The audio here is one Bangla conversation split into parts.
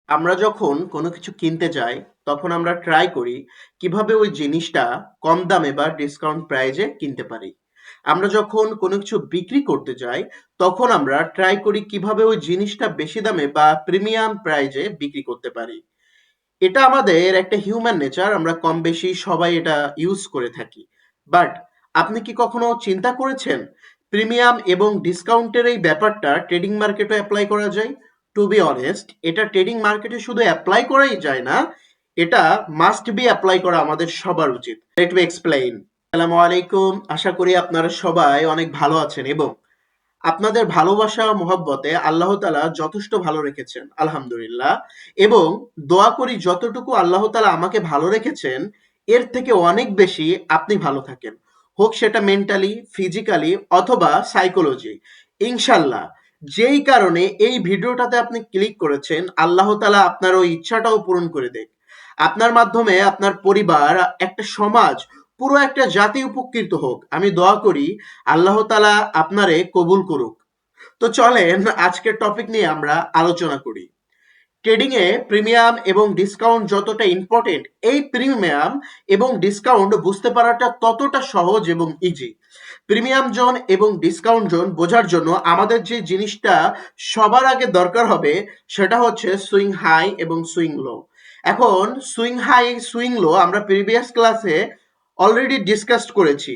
আমরা যখন কোনো কিছু কিনতে যাই, তখন আমরা ট্রাই করি কিভাবে ওই জিনিসটা কম দামে বা ডিসকাউন্ট প্রাইজে কিনতে পারি। আমরা যখন কোনো কিছু বিক্রি করতে যাই, তখন আমরা ট্রাই করি কিভাবে ওই জিনিসটা বেশি দামে বা প্রিমিয়াম প্রাইজে বিক্রি করতে পারি। এটা আমাদের একটা হিউম্যান নেচার, আমরা কম বেশি সবাই এটা ইউজ করে থাকি। বাট আপনি কি কখনো চিন্তা করেছেন প্রিমিয়াম এবং ডিসকাউন্টের এই ব্যাপারটা ট্রেডিং মার্কেটে অ্যাপ্লাই করা যায়? টু বি অনেস্ট, এটা ট্রেডিং মার্কেটে শুধু অ্যাপ্লাই করাই যায় না, এটা মাস্ট বি অ্যাপ্লাই করা আমাদের সবার উচিত। Let me explain. আসসালামু আলাইকুম, আশা করি আপনারা সবাই অনেক ভালো আছেন এবং আপনাদের ভালোবাসা ও মহব্বতে আল্লাহ তাআলা যথেষ্ট ভালো রেখেছেন, আলহামদুলিল্লাহ। এবং দোয়া করি যতটুকু আল্লাহ তাআলা আমাকে ভালো রেখেছেন, এর থেকে অনেক বেশি আপনি ভালো থাকেন, হোক সেটা মেন্টালি, ফিজিক্যালি অথবা সাইকোলজি, ইনশাল্লাহ। যেই কারণে এই ভিডিওটাতে আপনি ক্লিক করেছেন, আল্লাহ তাআলা আপনার ওই ইচ্ছাটাও পূরণ করে দেখ। আপনার মাধ্যমে আপনার পরিবার, একটা সমাজ, পুরো একটা জাতি উপকৃত হোক, আমি দোয়া করি। আল্লাহ তাআলা আপনারে কবুল করুক। তো চলেন আজকের টপিক নিয়ে আমরা আলোচনা করি। ট্রেডিং এ প্রিমিয়াম এবং ডিসকাউন্ট যতটা ইম্পর্টেন্ট, এই প্রিমিয়াম এবং ডিসকাউন্ট বুঝতে পারাটা ততটা সহজ এবং ইজি। প্রিমিয়াম জোন এবং ডিসকাউন্ট জোন বোঝার জন্য আমাদের যে জিনিসটা সবার আগে দরকার হবে, সেটা হচ্ছে সুইং হাই এবং সুইং লো। এখন সুইং হাই, সুইং লো আমরা প্রিভিয়াস ক্লাসে অলরেডি ডিসকাস করেছি,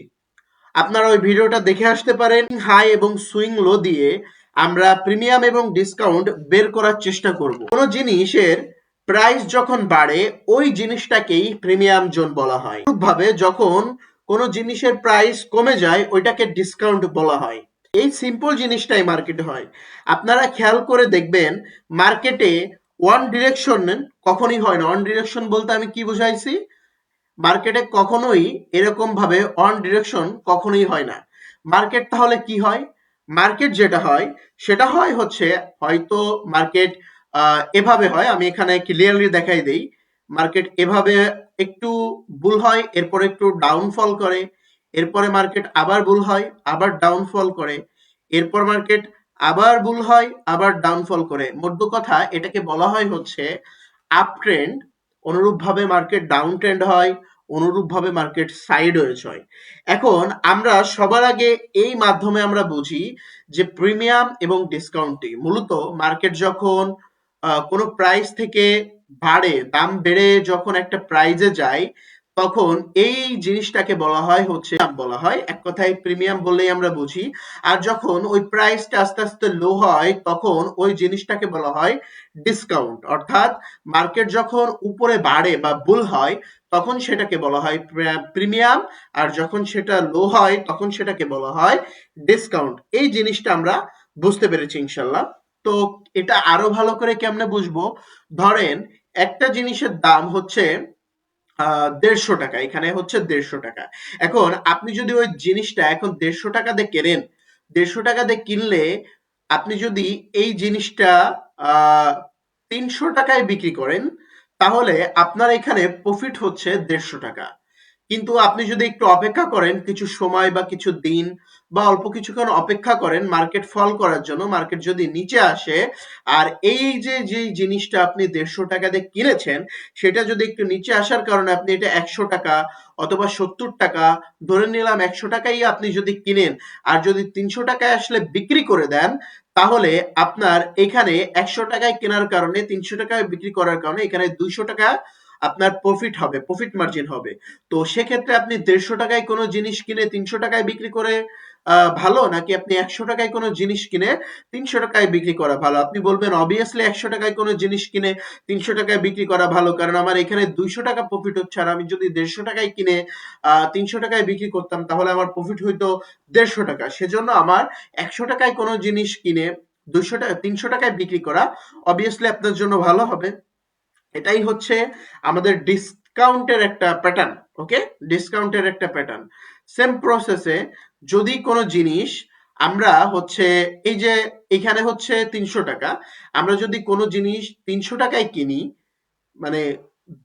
আপনারা ওই ভিডিওটা দেখে আসতে পারেন। হাই এবং সুইং লো দিয়ে আমরা প্রিমিয়াম এবং ডিসকাউন্ট বের করার চেষ্টা করব। কোনো জিনিসের প্রাইস যখন বাড়ে, ওই জিনিসটাকেই প্রিমিয়াম জোন বলা হয়। ভাবে যখন কোনো জিনিসের প্রাইস কমে যায়, ওইটাকে ডিসকাউন্ট বলা হয়। এই সিম্পল জিনিসটাই মার্কেটে হয়। আপনারা খেয়াল করে দেখবেন, মার্কেটে ওয়ান ডিরেকশন কখনই হয় না। ওয়ান ডিরেকশন বলতে আমি কি বুঝাইছি? মার্কেটে কখনোই এরকম ভাবে অন ডিরেকশন কখনোই হয় না। মার্কেট তাহলে কি হয়? মার্কেট যেটা হয় সেটা হয় হচ্ছে, হয়তো মার্কেট এভাবে হয়, আমি এখানে ক্লিয়ারলি দেখাই দেই। মার্কেট এভাবে একটু বুল হয়, এরপর একটু ডাউনফল করে, এরপরে মার্কেট আবার বুল হয়, আবার ডাউনফল করে, এরপর মার্কেট আবার বুল হয়, আবার ডাউনফল করে। মোদ্দা কথা, এটাকে বলা হয় হচ্ছে আপ ট্রেন্ড। অনুরূপভাবে মার্কেট ডাউন ট্রেন্ড হয়, অনুরূপভাবে মার্কেট সাইডওয়েজ হয়। এখন আমরা সবার আগে এই মাধ্যমে আমরা বুঝি যে প্রিমিয়াম এবং ডিসকাউন্টিং মূলত মার্কেট যখন কোনো প্রাইস থেকে বাড়ে, দাম বেড়ে যখন একটা প্রাইজে যায়, তখন এই জিনিসটাকে বলা হয় হচ্ছে বলা হয়, এক কথায় প্রিমিয়াম বললেই আমরা বুঝি। আর যখন ওই প্রাইসটা আস্তে আস্তে লো হয়, তখন ওই জিনিসটাকে বলা হয় ডিসকাউন্ট। অর্থাৎ মার্কেট যখন উপরে বাড়ে বা বুল হয়, তখন সেটাকে বলা হয় প্রিমিয়াম, আর যখন সেটা লো হয় তখন সেটাকে বলা হয় ডিসকাউন্ট। এই জিনিসটা আমরা বুঝতে পেরেছি ইনশাল্লাহ। তো এটা আরো ভালো করে কেমনে বুঝবো? ধরেন একটা জিনিসের দাম হচ্ছে 150 টাকা, এখানে হচ্ছে 150 টাকা। এখন আপনি যদি ওই জিনিসটা এখন 150 টাকা দিয়ে কেনেন, 150 টাকা দিয়ে কিনলে আপনি যদি এই জিনিসটা 300 টাকায় বিক্রি করেন, তাহলে আপনার এখানে প্রফিট হচ্ছে 150 টাকা। কিন্তু আপনি যদি একটু অপেক্ষা করেন, কিছু সময় বা কিছু দিন বা অল্প কিছুক্ষণ অপেক্ষা করেন মার্কেট ফল করার জন্য, মার্কেট যদি নিচে আসে, আর এই যে যে জিনিসটা আপনি 150 টাকা দিয়ে কিনেছেন, সেটা যদি একটু নিচে আসার কারণে আপনি এটা 100 টাকা অথবা 70 টাকা, ধরে নিলাম 100 টাকাই আপনি যদি কিনেন, আর যদি 300 টাকায় আসলে বিক্রি করে দেন, তাহলে আপনার এখানে 100 টাকায় কেনার কারণে 300 টাকায় বিক্রি করার কারণে এখানে 200 টাকা আপনার প্রফিট হবে, প্রফিট মার্জিন হবে। তো সেক্ষেত্রে আপনি 150 টাকায় কোনো জিনিস কিনে 300 টাকায় বিক্রি করে ভালো, নাকি আপনি 100 টাকায় কোনো জিনিস কিনে 300 টাকায় বিক্রি করা ভালো? আপনি বলবেন অবভিয়াসলি 100 টাকায় কোনো জিনিস কিনে 300 টাকায় বিক্রি করা ভালো, কারণ আমার এখানে 200 টাকা প্রফিট হচ্ছে। আর আমি যদি 150 টাকায় কিনে 300 টাকায় বিক্রি করতাম, তাহলে আমার প্রফিট হইতো 150 টাকা। সেজন্য আমার 100 টাকায় কোনো জিনিস কিনে 200 টাকা 300 টাকায় বিক্রি করা অবভিয়াসলি আপনার জন্য ভালো হবে। এটাই হচ্ছে আমাদের ডিসকাউন্টের একটা প্যাটার্ন। ওকে, ডিসকাউন্টের একটা প্যাটার্ন। সেম প্রসেসে যদি কোনো জিনিস আমরা হচ্ছে, এই যে এখানে হচ্ছে 300 টাকা, আমরা যদি কোনো জিনিস 300 টাকায় কিনি, মানে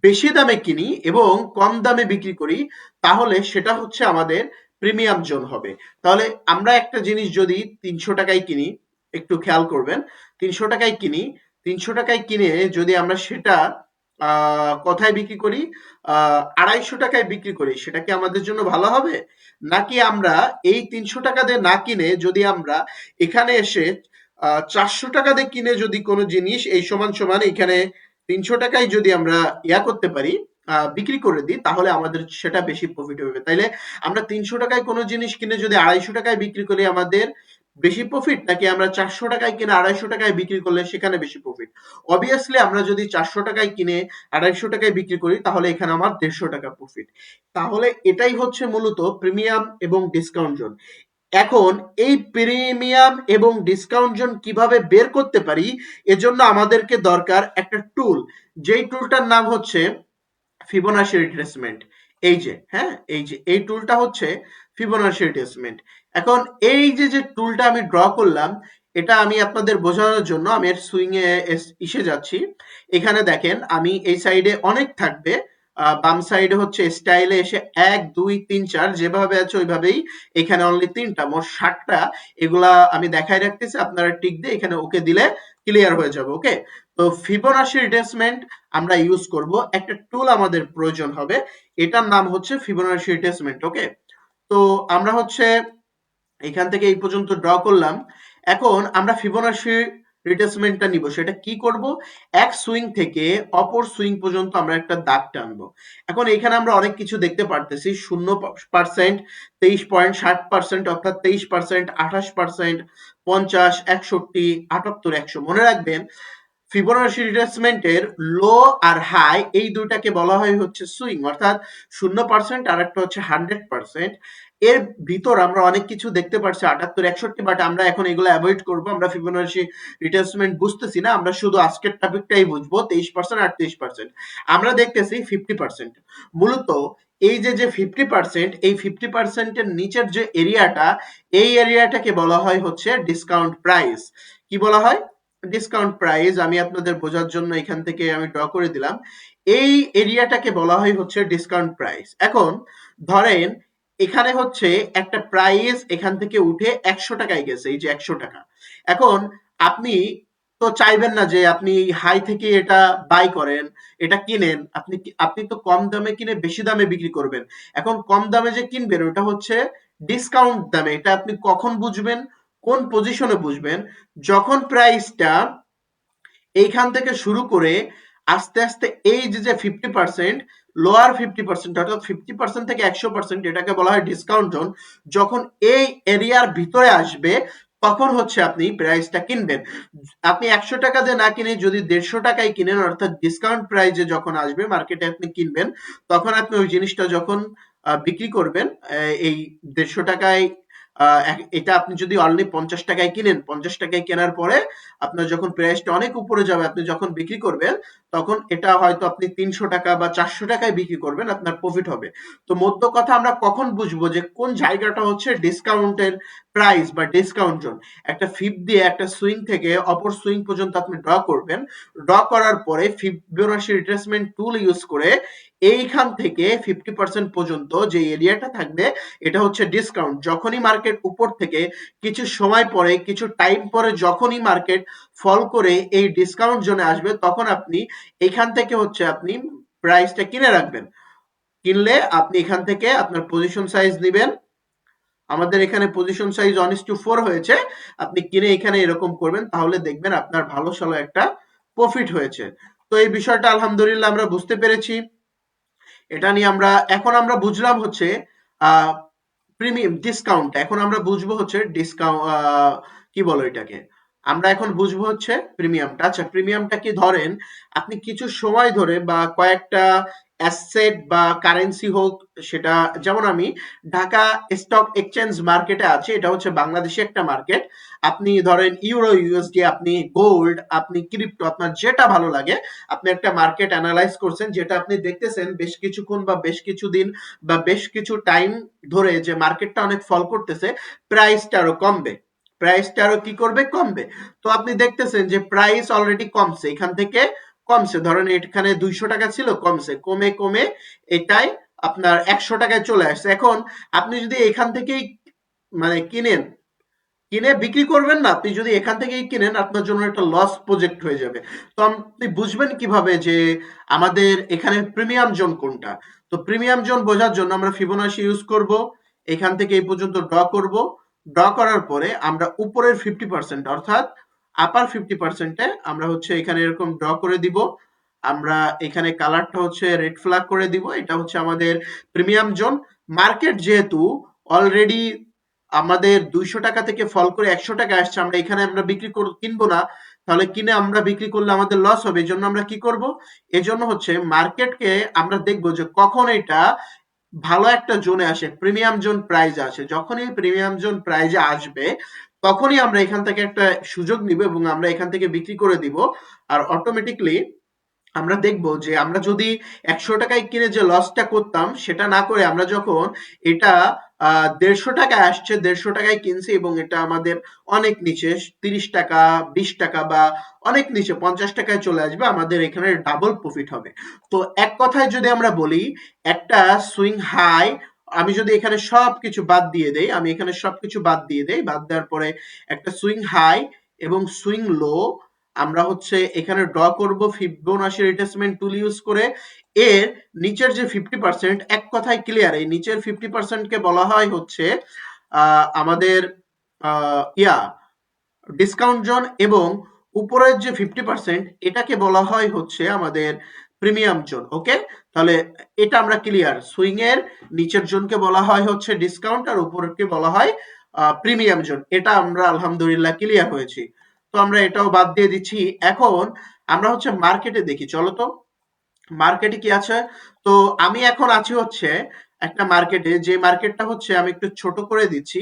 বেশি দামে কিনি এবং কম দামে বিক্রি করি, তাহলে সেটা হচ্ছে আমাদের প্রিমিয়াম জোন হবে। তাহলে আমরা একটা জিনিস যদি 300 টাকায় কিনি, একটু খেয়াল করবেন, 300 টাকায় কিনি, 300 টাকায় কিনে যদি আমরা সেটা কোথায় বিক্রি করি, 250 টাকায় বিক্রি করি, সেটা কি আমাদের জন্য ভালো হবে? নাকি আমরা এই 300 টাকা দিয়ে না কিনে যদি আমরা এখানে এসে 400 টাকা দিয়ে কিনে যদি কোনো জিনিস এই সমান সমান এখানে 300 টাকায় যদি আমরা করতে পারি, বিক্রি করে দিই, তাহলে আমাদের সেটা বেশি প্রফিট হবে। তাইলে আমরা 300 টাকায় কোনো জিনিস কিনে যদি 250 টাকায় বিক্রি করি আমাদের বেশি প্রফিট, নাকি আমরা 400 টাকায় কিনে 250 টাকায় বিক্রি করলে সেখানে বেশি প্রফিট? অবভিয়াসলি আমরা যদি 400 টাকায় কিনে 250 টাকায় বিক্রি করি তাহলে এখানে আমার 150 টাকা প্রফিট। তাহলে এটাই হচ্ছে মূলত প্রিমিয়াম এবং ডিসকাউন্ট জোন। এখন এই প্রিমিয়াম এবং ডিসকাউন্ট জোন কিভাবে বের করতে পারি, এজন্য আমাদেরকে দরকার একটা টুল, যেই টুলটার নাম হচ্ছে ফিবোনাচি রিট্রেসমেন্ট। এই যে হ্যাঁ, এই যে এই টুলটা হচ্ছে ফিবোনাচি রিট্রেসমেন্ট। এখন এই যে যে টুলটা আমি ড্র করলাম, এটা আমি আপনাদের বোঝানোর জন্য আমি এর সুইং এ ইসে যাচ্ছি। এখানে দেখেন আমি এই সাইডে অনেক থাকবে, বাম সাইডে হচ্ছে স্টাইলে এসে 1 2 3 4 যেভাবে আছে ওইভাবেই, এখানে অনলি 3টা, মোট 60টা। এগুলা আমি দেখাই রাখতেছি, আপনারা টিক দিয়ে এখানে ওকে দিলে ক্লিয়ার হয়ে যাবে। ওকে, তো ফিবোনাচি রিট্রেসমেন্ট আমরা ইউজ করব, একটা টুল আমাদের প্রয়োজন হবে, এটার নাম হচ্ছে ফিবোনাচি রিট্রেসমেন্ট। ওকে, তো আমরা হচ্ছে এখান থেকে এই পর্যন্ত ড্র করলাম। এখন আমরা ফিবোনাচি রিট্রেসমেন্টটা নিব, সেটা কি করব, এক সুইং থেকে অপর সুইং পর্যন্ত আমরা একটা দাগ টানবো। এখন এখানে আমরা অনেক কিছু দেখতে পারতেছি, 0%, 23.60%, অর্থাৎ 23%, 28%, 50, 61, 78, 100। মনে রাখবেন ফিবোনাচি রিট্রেসমেন্টের লো আর হাই এই দুইটাকে বলা হয় হচ্ছে সুইং, অর্থাৎ 0% আর একটা হচ্ছে 100%। এর ভিতর আমরা অনেক কিছু দেখতে পাচ্ছি 78, 61, বাট আমরা এখন এগুলো অ্যাভয়েড করব। আমরা ফিবোনাচি রিট্রেসমেন্ট বুঝতেছি না, আমরা শুধু আজকের টপিকটাই বুঝবো, 23% আর 23%। আমরা দেখতেছি 50%। মূলত এই যে যে 50%, এই 50% এর নিচের যে এরিয়াটা, এই এরিয়াটাকে বলা হয় হচ্ছে ডিসকাউন্ট প্রাইস। কি বলা হয়? Discount price. আমি আপনাদের বোঝার জন্য এখান থেকে আমি ড্র করে দিলাম, এই এরিয়াটাকে বলা হয় হচ্ছে ডিসকাউন্ট প্রাইস। এখন ধরেন এখানে হচ্ছে একটা প্রাইস এখান থেকে উঠে 100 টাকায় গেছে, এই যে 100 টাকা। এখন আপনি তো চাইবেন না যে আপনি হাই থেকে এটা বাই করেন, এটা কিনেন, আপনি তো কম দামে কিনে বেশি দামে বিক্রি করবেন। এখন কম দামে যে কিনবেন ওটা হচ্ছে ডিসকাউন্ট দামে। এটা আপনি কখন বুঝবেন, কোন পজিশনে বুঝবেন, যখন প্রাইসটা এইখান থেকে শুরু করে আস্তে আস্তে এই যে যে 50%, লোয়ার 50%, অর্থাৎ 50% থেকে 100%, এটাকে বলা হয় ডিসকাউন্ট জোন। যখন এই এরিয়ার ভিতরে আসবে তখন হচ্ছে আপনি প্রাইসটা কিনবেন। আপনি 100 টাকা দিয়ে না কিনে যদি 150 টাকায় কিনেন, অর্থাৎ ডিসকাউন্ট প্রাইসে যখন আসবে মার্কেটে আপনি কিনবেন, তখন আপনি ওই জিনিসটা যখন বিক্রি করবেন, এই 150 টাকায়, এটা আপনি যদি অনলি 50 টাকায় কিনেন, 50 টাকায় কেনার পরে আপনার যখন প্রাইসটা অনেক উপরে যাবে, আপনি যখন বিক্রি করবেন তখন এটা হয়তো আপনি 300 টাকা বা 400 টাকায় বিক্রি করবেন, আপনার প্রফিট হবে। তো মোদ্দা কথা আমরা কখন বুঝবো যে কোন জায়গাটা হচ্ছে ডিসকাউন্টের প্রাইস বা ডিসকাউন্ট জোন? একটা ফিব দিয়ে একটা সুইং থেকে অপর সুইং পর্যন্ত আপনি ড্র করবেন। ড্র করার পরে ফিবোনাচি রিট্রেসমেন্ট টুল ইউজ করে এইখান থেকে 50% পর্যন্ত যে এরিয়াটা থাকবে এটা হচ্ছে ডিসকাউন্ট। যখনই মার্কেট উপর থেকে কিছু সময় পরে, কিছু টাইম পরে যখনই মার্কেট ফল করে এই ডিসকাউন্ট জোনে আসবে, তখন আপনি এখান থেকে হচ্ছে আপনি প্রাইসটা কিনে রাখবেন। কিনলে আপনি এখান থেকে আপনার পজিশন সাইজ দিবেন। আমাদের এখানে পজিশন সাইজ 1:4 হয়েছে। আপনি কিনে এখানে এরকম করবেন, তাহলে দেখবেন আপনার ভালো সলো একটা প্রফিট হয়েছে। তো এই বিষয়টা আলহামদুলিল্লাহ আমরা বুঝতে পেরেছি। এটা নিয়ে আমরা এখন আমরা বুঝলাম হচ্ছে প্রিমিয়াম ডিসকাউন্ট। এখন আমরা বুঝবো হচ্ছে ডিসকাউন্ট, কি বলো এটাকে, আমরা এখন বুঝবো হচ্ছে প্রিমিয়ামটা। আচ্ছা, প্রিমিয়ামটা কি, ধরেন আপনি কিছু সময় ধরে বা কয়েকটা অ্যাসেট বা কারেন্সি হোক, সেটা যেমন আমি ঢাকা স্টক এক্সচেঞ্জ মার্কেটে আছি, এটা হচ্ছে বাংলাদেশে একটা মার্কেট। আপনি ধরেন ইউরো, ইউএসডি, আপনি গোল্ড, আপনি ক্রিপ্টো, আপনার যেটা ভালো লাগে, আপনি একটা মার্কেট অ্যানালাইজ করছেন, যেটা আপনি দেখতেছেন বেশ কিছুক্ষণ বা বেশ কিছুদিন বা বেশ কিছু টাইম ধরে যে মার্কেটটা অনেক ফল করতেছে, প্রাইসটা আরো কমবে, প্রাইসটা আরো কি করবে, কমবে। তো আপনি দেখতেছেন যে প্রাইস অলরেডি কমছে, এখান থেকে কমছে, ধরেন এখানে 200 টাকা ছিল, কমছে, কমে কমে এটাই আপনার 100 টাকায় চলে আসছে। এখন আপনি যদি এখান থেকেই মানে কিনেন, কিনে বিক্রি করবেন না, আপনি যদি এখান থেকেই কিনেন আপনার জন্য একটা লস প্রজেক্ট হয়ে যাবে। তো আপনি বুঝবেন কিভাবে যে আমাদের এখানে প্রিমিয়াম জোন কোনটা? তো প্রিমিয়াম জোন বোঝার জন্য আমরা ফিবোনাচি ইউজ করব, এখান থেকে এই পর্যন্ত ড্র করব। ড্র করার পরে আমরা উপরের 50% অর্থাৎ আপার 50%-এ আমরা হচ্ছে এখানে এরকম ড্র করে দিব। আমরা এখানে কালারটা হচ্ছে রেড ফ্ল্যাগ করে দিব, এটা হচ্ছে আমাদের প্রিমিয়াম জোন। মার্কেট যেহেতু অলরেডি আমাদের 200 টাকা থেকে ফল করে 100 টাকা আসছে, আমরা এখানে আমরা কিনবো না, তাহলে কিনে আমরা বিক্রি করলে আমাদের লস হবে। এই জন্য আমরা কি করব, এজন্য হচ্ছে মার্কেটকে আমরা দেখবো যে কখন এটা ভালো একটা জোনে আসে, প্রিমিয়াম জোন প্রাইজে আসে। যখনই প্রিমিয়াম জোন প্রাইজে আসবে তখনই আমরা এখান থেকে একটা সুযোগ নিব এবং আমরা এখান থেকে বিক্রি করে দিব। আর অটোমেটিকলি আমরা দেখব যে আমরা যদি 100 টাকায় কিনে যে লসটা করতাম সেটা না করে আমরা যখন এটা 150 টাকায় আসছে, 150 টাকায় কিনছি এবং এটা আমাদের অনেক নিচে 30 টাকা, 20 টাকা বা অনেক নিচে 50 টাকায় চলে আসবে, আমাদের এখানে ডাবল প্রফিট হবে। তো এক কথায় যদি আমরা বলি, একটা সুইং হাই, আমি যদি এখানে সবকিছু বাদ দিয়ে দেই, আমি এখানে সবকিছু বাদ দিয়ে দেই, বাদ দেওয়ার পরে একটা সুইং হাই এবং সুইং লো আমরা হচ্ছে এখানে ড্র করব ফিবোনাচি রিট্রেসমেন্ট টুল ইউজ করে। এর নিচের যে 50%, এক কথায় ক্লিয়ার, এই নিচের 50% কে বলা হয় হচ্ছে আমাদের ইয়া ডিসকাউন্ট জোন, এবং উপরের যে 50% এটাকে বলা হয় হচ্ছে আমাদের প্রিমিয়াম জোন। ওকে, তাহলে এটা আমরা ক্লিয়ার, সুইং এর নিচের জোনকে বলা হয় হচ্ছে ডিসকাউন্ট আর উপরকে বলা হয় প্রিমিয়াম জোন। এটা আমরা আলহামদুলিল্লাহ ক্লিয়ার হয়েছি। তো আমরা এটাও বাদ দিয়ে দিচ্ছি। এখন আমরা হচ্ছে মার্কেটে দেখি, চলো তো মার্কেটে কি আছে। তো আমি এখন আছি হচ্ছে একটা মার্কেটে, যে মার্কেটটা হচ্ছে আমি একটু ছোট করে দিচ্ছি,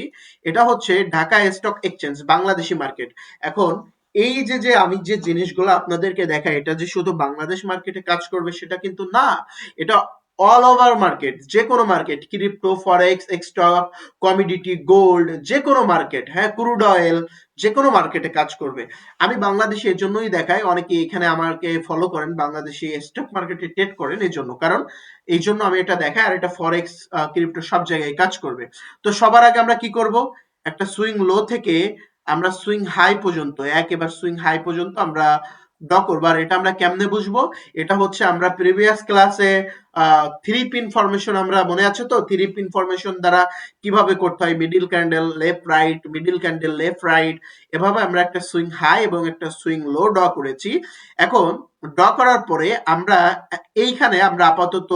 এটা হচ্ছে Dhaka stock exchange Bangladeshi market. এখন এই যে যে আমি যে জিনিসগুলো আপনাদেরকে দেখাই, এটা যে শুধু বাংলাদেশ মার্কেটে কাজ করবে সেটা কিন্তু না, এটা অল ওভার মার্কেট, যে কোনো মার্কেট, ক্রিপ্টো, ফরেক্স, স্টক, কমিডিটি, গোল্ড, যে কোনো মার্কেট, হ্যাঁ, ক্রুড অয়েল, যে কোনো মার্কেটে কাজ করবে। আমি বাংলাদেশে এর জন্যই দেখাই, অনেকে এখানে আমাকে ফলো করেন, বাংলাদেশি স্টক মার্কেটে ট্রেড করেন এই জন্য, কারণ এই জন্য আমি এটা দেখাই। আর এটা ফরেক্স, ক্রিপ্টো সব জায়গায় কাজ করবে। তো সবার আগে আমরা কি করব, একটা সুইং লো থেকে আমরা সুইং হাই পর্যন্ত, একেবারে সুইং হাই পর্যন্ত আমরা ড্র করবো। আর এটা আমরা কেমনে বুঝবো, এটা হচ্ছে আমরা প্রিভিয়াস ক্লাসে থ্রি পিন ফরমেশন, আমরা মনে আছে তো থ্রি পিন ফরমেশন দ্বারা কিভাবে করতে হয়, middle candle left right, middle candle left right, এভাবে আমরা একটা সুইং হাই এবং একটা সুইং লো ড্র করেছি। এখন ড্র করার পরে আমরা এইখানে আমরা আপাতত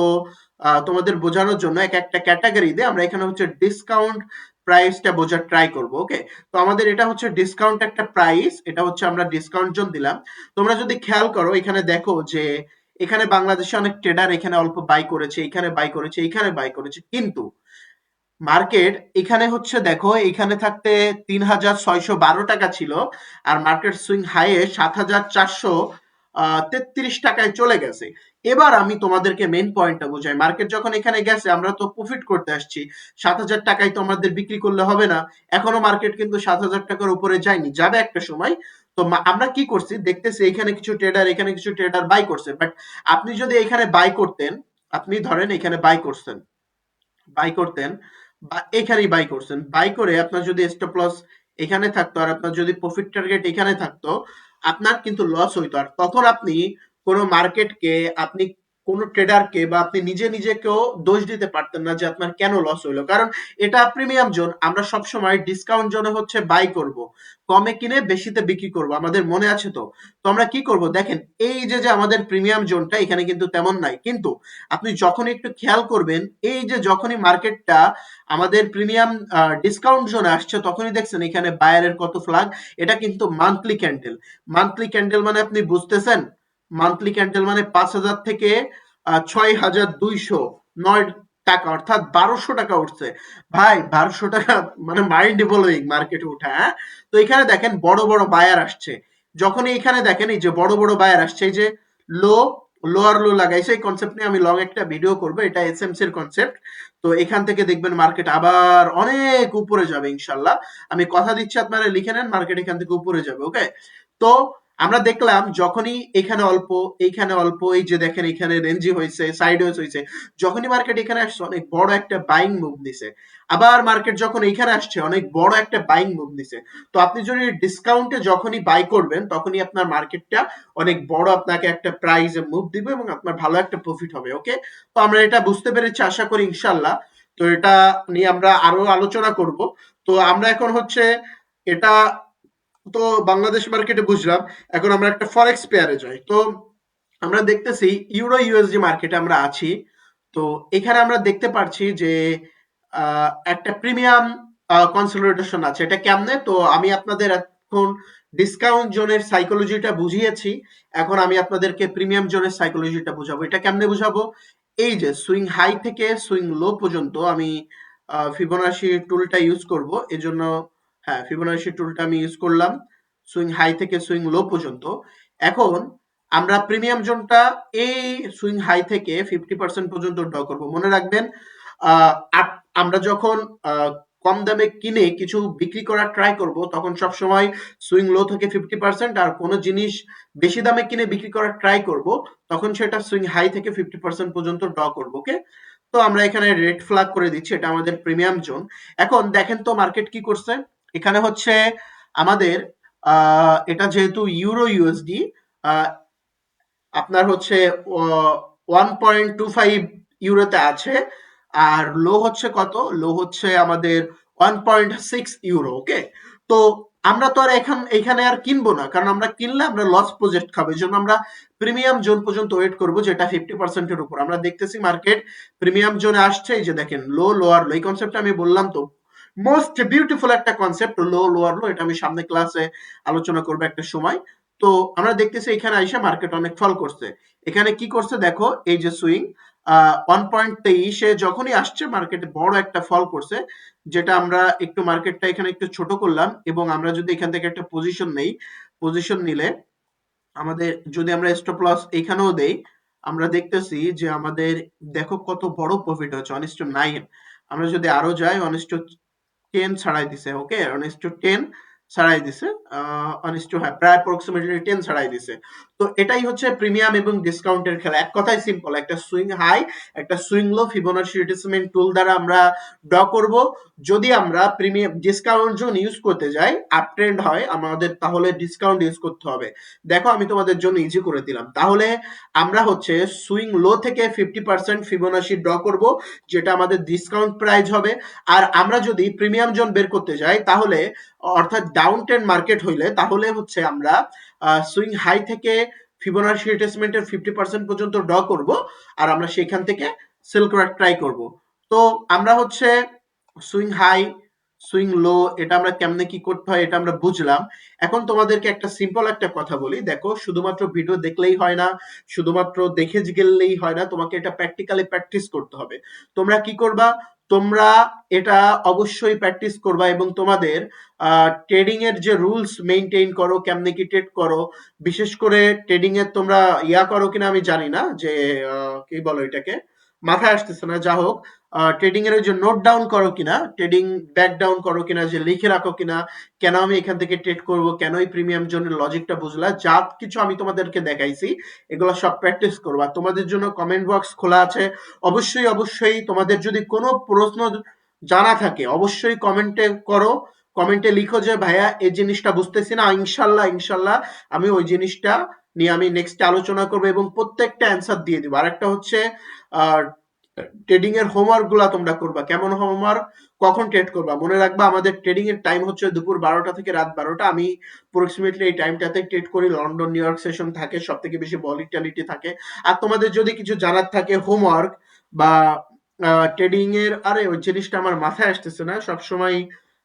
তোমাদের বোঝানোর জন্য এক একটা ক্যাটাগরি দিয়ে আমরা এখানে হচ্ছে ডিসকাউন্ট প্রাইসটা বোঝার ট্রাই করব। ওকে, তো আমাদের এটা হচ্ছে ডিসকাউন্ট একটা প্রাইস, এটা হচ্ছে আমরা ডিসকাউন্ট জোন দিলাম। তোমরা যদি খেয়াল করো এখানে দেখো যে এখানে বাংলাদেশে অনেক ট্রেডার এখানে অল্প বাই করেছে, এখানে বাই করেছে, এখানে বাই করেছে, কিন্তু মার্কেট এখানে হচ্ছে দেখো এখানে থাকতে ৩,৬১২ টাকা ছিল, আর মার্কেট সুইং হাইয়ে ৭,৪33 টাকায় চলে গেছে। এবার আমি তোমাদেরকে মেইন পয়েন্টটা বুঝাই, মার্কেট যখন এখানে গেছে আমরা তো প্রফিট করতে আসছি, ৭,০০০ টাকায় তো আমাদের বিক্রি করলে হবে না। এখনো মার্কেট কিন্তু ৭,০০০ টাকার উপরে যায়নি, যাবে একটা সময়। তো আমরা কি করছি দেখতেছি, এখানে কিছু ট্রেডার, এখানে কিছু ট্রেডার বাই করছে, বাট আপনি যদি এখানে বাই করতেন, আপনি ধরেন এখানে বাই করতেন বা এখানেই বাই করছেন, বাই করে আপনার যদি স্টপ লস এখানে থাকতো আর আপনার যদি প্রফিট টার্গেট এখানে থাকতো, আপনার কিন্তু লস হইতো। আর তখন আপনি কোনো মার্কেটকে, আপনি কোনো ট্রেডারকে বা আপনি নিজে নিজেকেও দোষ দিতে পারতেন না যে আপনার কেন লস হইলো, কারণ এটা প্রিমিয়াম জোন, আমরা সবসময় ডিসকাউন্ট জোনে হচ্ছে বাই করব, কমে কিনে বেশিতে বিক্রি করব, আমাদের মনে আছে তো। তো আমরা কি করব দেখেন, এই যে যে আমাদের প্রিমিয়াম জোনটা এখানে কিন্তু তেমন নাই, কিন্তু আপনি যখন একটু খেয়াল করবেন, এই যে যখনই মার্কেটটা আমাদের প্রিমিয়াম ডিসকাউন্ট জোনে আসছে তখনই দেখছেন এখানে বায়ারের কত ফ্ল্যাগ। এটা কিন্তু মান্থলি ক্যান্ডেল, মান্থলি ক্যান্ডেল মানে আপনি বুঝতেছেন, মান্থলি ক্যান্ডেল মানে ৫,০০০ থেকে ৬,২০৯ টাকা, অর্থাৎ ১২০০ টাকা উঠছে। ভাই ১২০০ টাকা মানে মাইন্ড ব্লোয়িং মার্কেটে উঠা, হ্যাঁ। তো এখানে দেখেন বড় বড় বায়ার আসছে, যখনই এখানে দেখেন এই যে বড় বড় বায়ার আসছে, এই যে লো, লোয়ার লো লাগাইছে, এই কনসেপ্ট নিয়ে আমি লং একটা ভিডিও করব, এটা এসএমসি এর কনসেপ্ট। তো এখান থেকে দেখবেন মার্কেট আবার অনেক উপরে যাবে ইনশাল্লাহ, আমি কথা দিচ্ছি, আপনারা লিখে নেন, মার্কেট এখান থেকে উপরে যাবে। ওকে, তো আমরা দেখলাম যখনই এখানে অল্প, এইখানে অল্প, এই যে দেখেন এখানে রেঞ্জি হয়েছে, সাইডওয়েজ হয়েছে, যখনই মার্কেট এখানে আসছে অনেক বড় একটা বাইং মুভ দিছে, আবার মার্কেট যখন এখানে আসছে অনেক বড় একটা বাইং মুভ দিছে। তো আপনি যদি ডিসকাউন্টে যখনই বাই করবেন তখনই আপনার মার্কেটটা অনেক বড় আপনাকে একটা প্রাইজে মুভ দিবে এবং আপনার ভালো একটা প্রফিট হবে। ওকে, তো আমরা এটা বুঝতে পেরেছি আশা করি ইনশাল্লাহ। তো এটা নিয়ে আমরা আরো আলোচনা করব। তো আমরা এখন হচ্ছে এটা তো বাংলাদেশ মার্কেটে বুঝলাম, এখন আমরা একটা ফরেক্স পেয়ারে যাই। তো আমরা দেখতেছি ইউরো ইউএসডি মার্কেটে আমরা আছি। তো এখানে আমরা দেখতে পারছি যে একটা প্রিমিয়াম কনসলিডেশন আছে। এটা কেমনে? তো আমি আপনাদের এখন ডিসকাউন্ট জোনের সাইকোলজিটা বুঝিয়েছি, এখন আমি আপনাদেরকে প্রিমিয়াম জোনের সাইকোলজিটা বুঝাবো। এটা কেমনে বুঝাবো? এই যে সুইং হাই থেকে সুইং লো পর্যন্ত আমি ফিবোনাচি টুলটা ইউজ করব, এজন্য হ্যাঁ ফিবোনাচি টুলটা আমি ইউজ করলাম সুইং হাই থেকে সুইং লো পর্যন্ত। এখন আমরা প্রিমিয়াম জোনটা এই সুইং হাই থেকে 50% পর্যন্ত ড্র করব। মনে রাখবেন আহ, আমরা যখন কম দামে কিনে কিছু বিক্রি করার ট্রাই করব তখন সব সময় সুইং লো থেকে 50%, আর কোনো জিনিস বেশি দামে কিনে বিক্রি করার ট্রাই করব তখন সেটা সুইং হাই থেকে 50% পর্যন্ত ড্র করব। ওকে, তো আমরা এখানে রেড ফ্ল্যাগ করে দিচ্ছি, এটা আমাদের প্রিমিয়াম জোন। এখন দেখেন তো মার্কেট কি করছে। এখানে হচ্ছে আমাদের এটা যেহেতু ইউরো ইউএসডি, আপনার হচ্ছে 1.25 ইউরোতে আছে, আর লো হচ্ছে কত? লো হচ্ছে আমাদের 1.6 ইউরো। ওকে, তো আমরা তো আর এখানে আর কিনবো না, কারণ আমরা কিনলে আমরা লস প্রজেক্ট খাবো, এই জন্য আমরা প্রিমিয়াম জোন পর্যন্ত ওয়েট করবো, যেটা 50%-এর উপর। আমরা দেখতেছি মার্কেট প্রিমিয়াম জোনে আসছে, এই যে দেখেন লো লোয়ার লো, এই কনসেপ্টটা আমি বললাম তো মোস্ট বিউটিফুল একটা কনসেপ্ট, লো লোয়ার লো, এটা আমি সামনে ক্লাসে আলোচনা করবো একটা সময়। তো আমরা দেখতেছি এখানে আইসা মার্কেট অনেক ফল করছে। এখানে কি করছে দেখো, এই যে সুইং 1.23-এ যখনই আসছে মার্কেটে বড় একটা ফল করছে, যেটা আমরা একটু মার্কেটটা এখানে একটু ছোট করলাম, এবং আমরা যদি এখান থেকে একটা পজিশন নেই, পজিশন নিলে আমাদের যদি আমরা স্টপ লস এখানেও দেই, আমরা দেখতেছি যে আমাদের দেখো কত বড় প্রফিট হচ্ছে 1:9। আমরা যদি আরো যাই 1:10 ছাড়াই দিছে। ওকে, 1:10 ছাড়াই দিছে, 1:, হ্যাঁ প্রায় অ্যাপ্রক্সিমেটলি 10 ছাড়াই দিছে। তো এটাই হচ্ছে প্রিমিয়াম এবং ডিসকাউন্টের খেলা। এক কথায় সিম্পল, একটা সুইং হাই একটা সুইং লো ফিবোনাচি রিট্রেসমেন্ট টুল দ্বারা আমরা ড্র করব। যদি আমরা প্রিমিয়াম ডিসকাউন্ট জোন ইউজ করতে যাই, আপ ট্রেন্ড হয় আমাদের, তাহলে ডিসকাউন্ট ইউজ করতে হবে। দেখো আমি তোমাদের জন্য ইজি করে দিলাম। তাহলে আমরা হচ্ছে সুইং লো থেকে 50% ফিবোনাচি ড্র করব, যেটা আমাদের ডিসকাউন্ট প্রাইস হবে। আর আমরা যদি প্রিমিয়াম জোন বের করতে যাই তাহলে, অর্থাৎ ডাউন ট্রেন্ড মার্কেট হইলে, তাহলে হচ্ছে আমরা সুইং হাই থেকে ফিবোনাচি রিট্রেসমেন্টের 50% পর্যন্ত ড্র করব, আর আমরা সেখান থেকে সেল করার ট্রাই করব। তো আমরা হচ্ছে সুইং হাই সুইং লো এটা আমরা কেমনে কি করতে হয় এটা আমরা বুঝলাম। এখন তোমাদেরকে একটা সিম্পল একটা কথা বলি, দেখো শুধুমাত্র ভিডিও দেখলেই হয় না, শুধুমাত্র দেখে গেলেই হয় না, তোমাকে এটা প্র্যাকটিক্যালি প্র্যাকটিস করতে হবে। তোমরা কি করবা? তোমরা এটা অবশ্যই প্র্যাকটিস করবা, এবং তোমাদের ট্রেডিং এর যে রুলস মেইনটেইন করো, কেমনে কি ট্রেড করো, বিশেষ করে ট্রেডিং এর তোমরা ইয়া করো কিনা আমি জানি না, যে কি বলো এটাকে, মাথায় আসতেছে না, যা হোক ট্রেডিং এর ওই যে নোট ডাউন করো কিনা, ট্রেডিং ব্যাক ডাউন করো কিনা, যে লিখে রাখো কিনা, কেন আমি এখান থেকে ট্রেড করব, কেন এই প্রিমিয়াম জোনের লজিকটা বুঝলা, যা কিছু আমি তোমাদেরকে দেখাইছি এগুলো সব প্র্যাকটিস করবা। তোমাদের জন্য কমেন্ট বক্স খোলা আছে, অবশ্যই অবশ্যই তোমাদের যদি কোনো প্রশ্ন জানা থাকে অবশ্যই কমেন্টে করো, কমেন্টে লিখো যে ভাইয়া এই জিনিসটা বুঝতেছি না, ইনশাল্লাহ ইনশাল্লাহ আমি ওই জিনিসটা নিয়ে আমি নেক্সট আলোচনা করবো এবং প্রত্যেকটা অ্যান্সার দিয়ে দিব। আর একটা হচ্ছে ট্রেডিং এর হোমওয়ার্ক গুলা তোমরা করবা। কেমন হোমওয়ার্ক? কখন ট্রেড করবা মনে রাখবা, আমাদের ট্রেডিং এর টাইম হচ্ছে দুপুর 12টা থেকে রাত 12টা। আমি অ্যাপ্রক্সিমেটলি এই টাইমটাতে ট্রেড করি, লন্ডন নিউ ইয়র্ক সেশন থাকে, সব থেকে বেশি ভলিটিলিটি থাকে। আর তোমাদের যদি কিছু জানার থাকে হোমওয়ার্ক বা ট্রেডিং এর, আরে ওই জিনিসটা আমার মাথায় আসতেছে না, সবসময়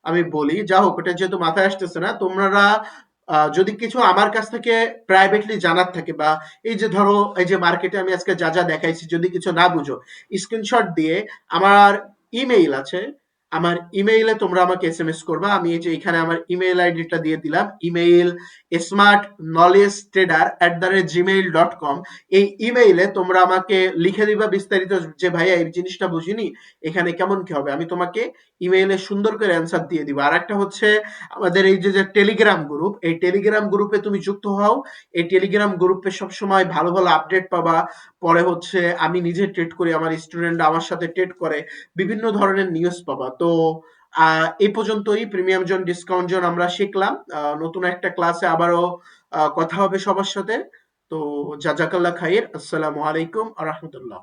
আমি বলি, যা হোক ওটা যেহেতু মাথায় আসতেছে না, তোমরা যদি কিছু আমার কাছ থেকে প্রাইভেটলি জানার থাকে, বা এই যে ধরো এই যে মার্কেটে আমি আজকে যা যা দেখাইছি, যদি কিছু না বুঝো স্ক্রিনশট দিয়ে, আমার ইমেইল আছে, আমার ইমেইলে তোমরা আমাকে এসএমএস করবা। আমি এই যে এখানে আমার ইমেইল আইডিটা দিয়ে দিলাম। Email smartknowledgetrader@gmail.com। এই ইমেইলে তোমরা আমাকে লিখে দিবা বিস্তারিত যে ভাইয়া এই জিনিসটা বুঝিনি, এখানে কেমন কি হবে? আমি তোমাকে ইমেইলে সুন্দর করে অ্যান্সার দিয়ে দিব। আরেকটা হচ্ছে আমাদের এই যে টেলিগ্রাম গ্রুপ, এই টেলিগ্রাম গ্রুপে তুমি যুক্ত হও। এই টেলিগ্রাম গ্রুপে সবসময় ভালো, ভালো আপডেট পাবা। পরে হচ্ছে আমি নিজে ট্রেড করি, আমার স্টুডেন্ট আমার সাথে ট্রেড করে। বিভিন্ন ধরনের নিউজ পাবা। তো এই পর্যন্তই প্রিমিয়াম জোন ডিসকাউন্ট জোন আমরা শিখলাম। নতুন একটা ক্লাসে আবারও কথা হবে সবার সাথে। তো জাজাকাল্লাহ খাইর। আসসালামু আলাইকুম আ রহমতুল্লাহ।